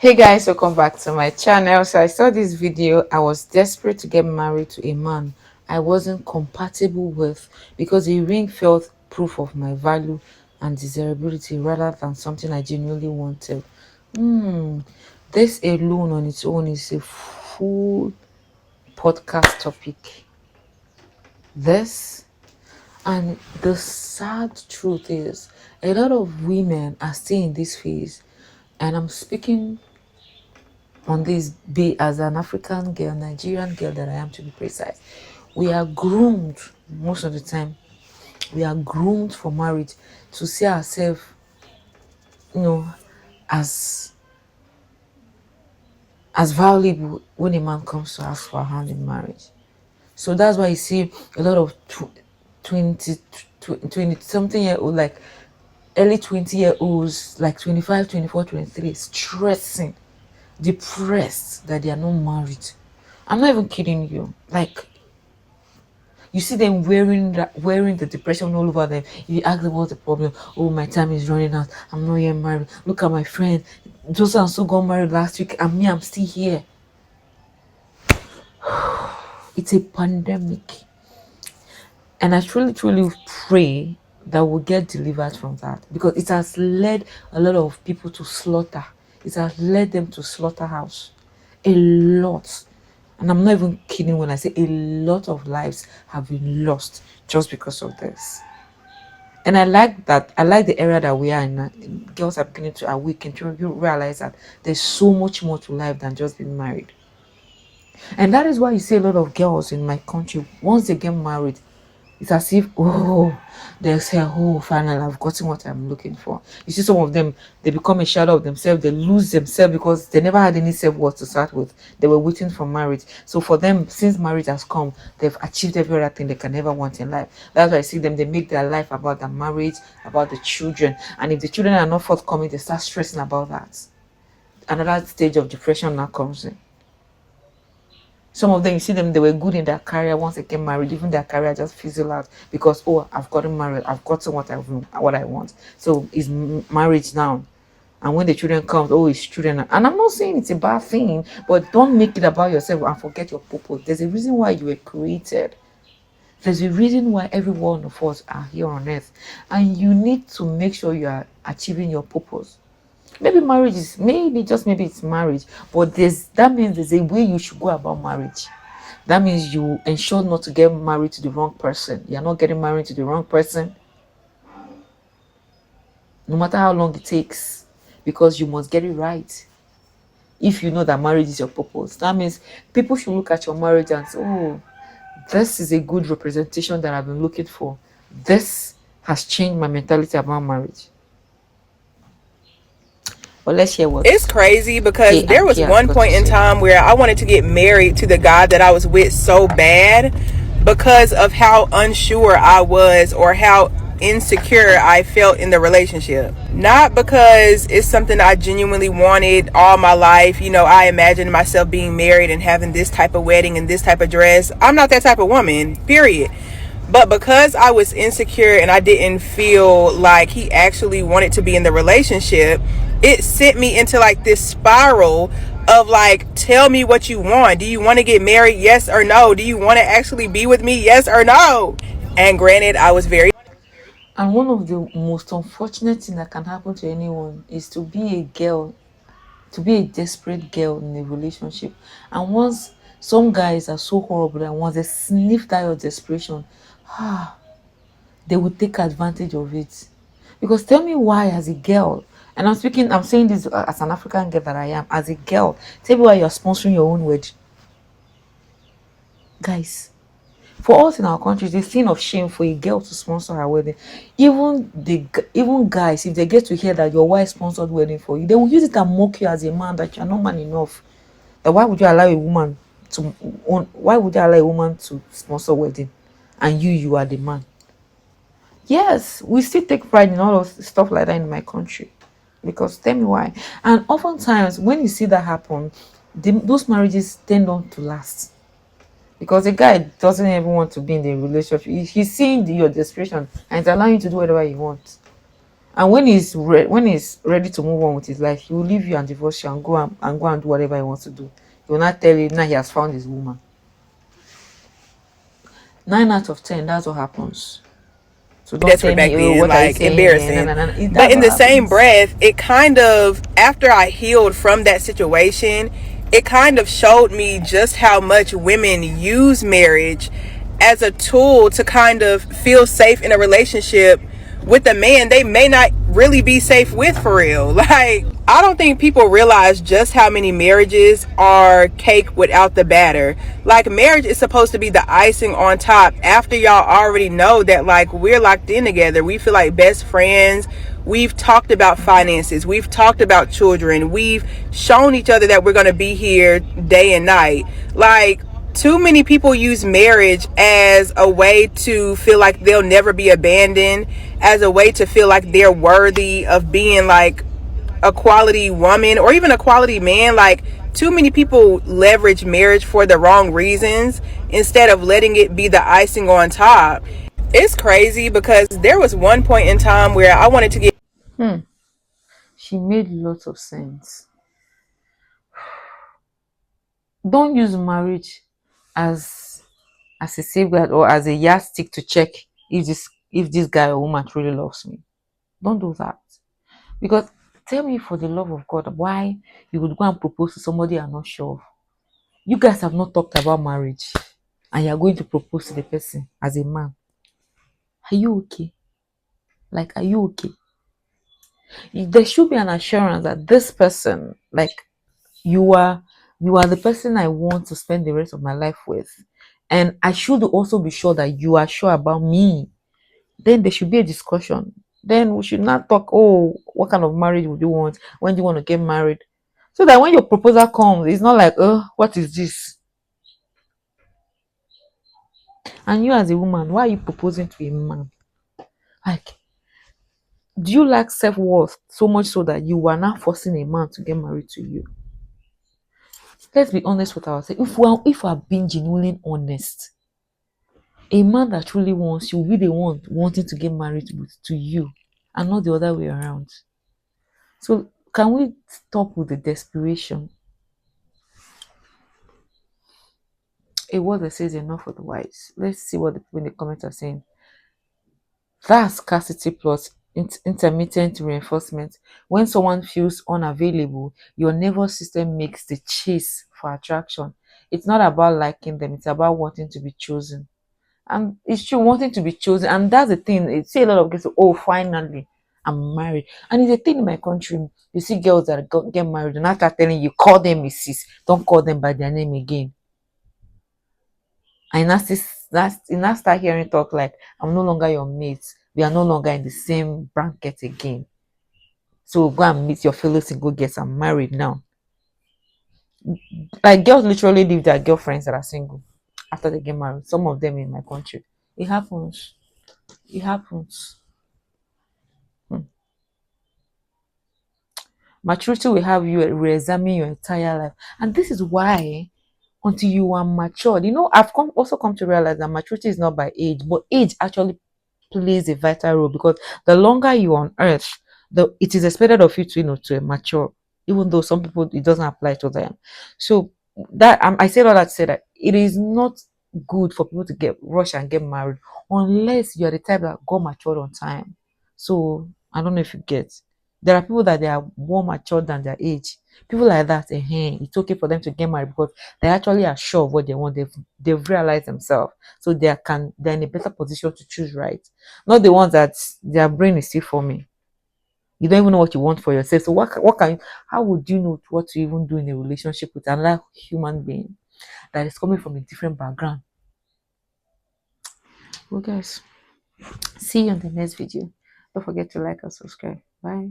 Hey guys, welcome back to my channel. So I saw this video. I was desperate to get married to a man I wasn't compatible with because a ring felt proof of my value and desirability rather than something I genuinely wanted. Hmm, this alone on its own is a full podcast topic. This and the sad truth is a lot of women are still in this phase, and I'm speaking on this be as an African girl, Nigerian girl that I am to be precise. We are groomed most of the time. We are groomed for marriage to see ourselves, you know, as as valuable when a man comes to ask for a hand in marriage. So that's why you see a lot of 20, 20 something year old, like early 20-year olds, like 25, 24, 23, stressing, depressed that they are not married. I'm not even kidding you. Like, you see them wearing the depression all over them. If you ask them what's the problem, oh, my time is running out. I'm not yet married. Look at my friend. Those and so got married last week, and me, I'm still here. It's a pandemic. And I truly, truly pray that we'll get delivered from that, because it has led a lot of people to slaughter. It has led them to slaughterhouse. A lot. And I'm not even kidding when I say a lot of lives have been lost just because of this. And I like that. I like the area that we are in. Girls are beginning to awaken to realize that there's so much more to life than just being married. And that is why you see a lot of girls in my country, once they get married, it's as if, oh, they say, oh, finally, I've gotten what I'm looking for. You see, some of them, they become a shadow of themselves. They lose themselves because they never had any self-worth to start with. They were waiting for marriage. So for them, since marriage has come, they've achieved every other thing they can ever want in life. That's why I see them, they make their life about the marriage, about the children. And if the children are not forthcoming, they start stressing about that. Another stage of depression now comes in. Some of them, you see them, they were good in their career. Once they get married, even their career just fizzle out because, oh, I've gotten married, I've gotten what I want. So it's marriage now. And when the children come, oh, it's children. And I'm not saying it's a bad thing, but don't make it about yourself and forget your purpose. There's a reason why you were created. There's a reason why every one of us are here on earth. And you need to make sure you are achieving your purpose. Maybe marriage is, maybe just maybe it's marriage, but that means there's a way you should go about marriage. That means you ensure not to get married to the wrong person. You're not getting married to the wrong person, no matter how long it takes, because you must get it right. If you know that marriage is your purpose, that means people should look at your marriage and say, oh, this is a good representation that I've been looking for. This has changed my mentality about marriage. But let's hear what It's crazy because K there and was K has one got to point in say. time where I wanted to get married to the guy that I was with so bad because of how unsure I was or how insecure I felt in the relationship. Not because it's something I genuinely wanted all my life. You know, I imagined myself being married and having this type of wedding and this type of dress. I'm not that type of woman, period. But because I was insecure and I didn't feel like he actually wanted to be in the relationship, it sent me into like this spiral of like, tell me what you want. Do you want to get married? Yes or no? Do you want to actually be with me? Yes or no? And granted, I was very. And one of the most unfortunate things that can happen to anyone is to be a girl, to be a desperate girl in a relationship. And once some guys are so horrible, and once they sniff that your desperation, they will take advantage of it. Because tell me why, as a girl, and I'm saying this as an African girl that I am, as a girl, tell me why you're sponsoring your own wedding. Guys, for us in our country, it's a thing of shame for a girl to sponsor her wedding. Even guys, if they get to hear that your wife sponsored wedding for you, they will use it and mock you as a man that you're not man enough. That why would you allow a woman to why would you allow a woman to sponsor wedding and you are the man? Yes, we still take pride in all of stuff like that in my country. Because tell me why. And oftentimes when you see that happen, those marriages tend not to last, because the guy doesn't even want to be in the relationship. He's seeing your desperation and it's allowing you to do whatever you want. And when he's ready to move on with his life, he will leave you and divorce you and go and do whatever he wants to do. He will not tell you now he has found his woman. 9 out of 10, that's what happens. So don't tell desperate back me, oh, then, what are you like saying here? No, embarrassing. no, no, no. But That's in what the same happens. breath, it kind of, after I healed from that situation, it kind of showed me just how much women use marriage as a tool to kind of feel safe in a relationship with a man they may not really be safe with for real. Like, I don't think people realize just how many marriages are cake without the batter. Like, marriage is supposed to be the icing on top after y'all already know that, like, we're locked in together. We feel like best friends. We've talked about finances. We've talked about children. We've shown each other that we're going to be here day and night. Like, too many people use marriage as a way to feel like they'll never be abandoned, as a way to feel like they're worthy of being like a quality woman or even a quality man. Like, too many people leverage marriage for the wrong reasons instead of letting it be the icing on top. It's crazy because there was one point in time where I wanted to get She made lots of sense. Don't use marriage as a safeguard or as a yardstick to check if this guy or woman truly loves me. Don't do that. Because tell me, for the love of God, why you would go and propose to somebody you're not sure of. You guys have not talked about marriage and you're going to propose to the person as a man. Are you okay? Like, are you okay? There should be an assurance that this person, like, you are the person I want to spend the rest of my life with. And I should also be sure that you are sure about me. Then there should be a discussion. Then we should not talk, oh, what kind of marriage would you want? When do you want to get married? So that when your proposal comes, it's not like, oh, what is this? And you as a woman, why are you proposing to a man? Like, do you lack self-worth so much so that you are now forcing a man to get married to you? Let's be honest with ourselves. If we are being genuinely honest, a man that truly wants you will be the one wanting to get married to you and not the other way around. So can we stop with the desperation? A word that says enough for the wise. Let's see what the people in the comments are saying. That's scarcity plus intermittent reinforcement. When someone feels unavailable, your nervous system makes the chase for attraction. It's not about liking them, it's about wanting to be chosen. And it's true, wanting to be chosen. And that's the thing. You see a lot of girls say, oh, finally, I'm married. And it's a thing in my country. You see girls that get married and after telling you, call them Mrs. Don't call them by their name again. And you now start hearing talk like, I'm no longer your mate. We are no longer in the same bracket again. So go and meet your fellow single girls. I'm married now. Like, girls literally leave their girlfriends that are single after they get married. Some of them in my country. It happens. It happens. Maturity will have you re-examine your entire life. And this is why, until you are matured, I've also come to realize that maturity is not by age, but age actually plays a vital role, because the longer you are on earth, it is expected of you to mature, even though some people it doesn't apply to them. So that I said all that to say that it is not good for people to get rush and get married unless you're the type that got matured on time. So I don't know if you get. There are people that they are more mature than their age. People like that, it's okay for them to get married because they actually are sure of what they want. They've realized themselves, so they're in a better position to choose right. Not the ones that their brain is still forming. You don't even know what you want for yourself. So how would you know what to even do in a relationship with another human being that is coming from a different background? Well, guys, see you on the next video. Don't forget to like and subscribe. Bye.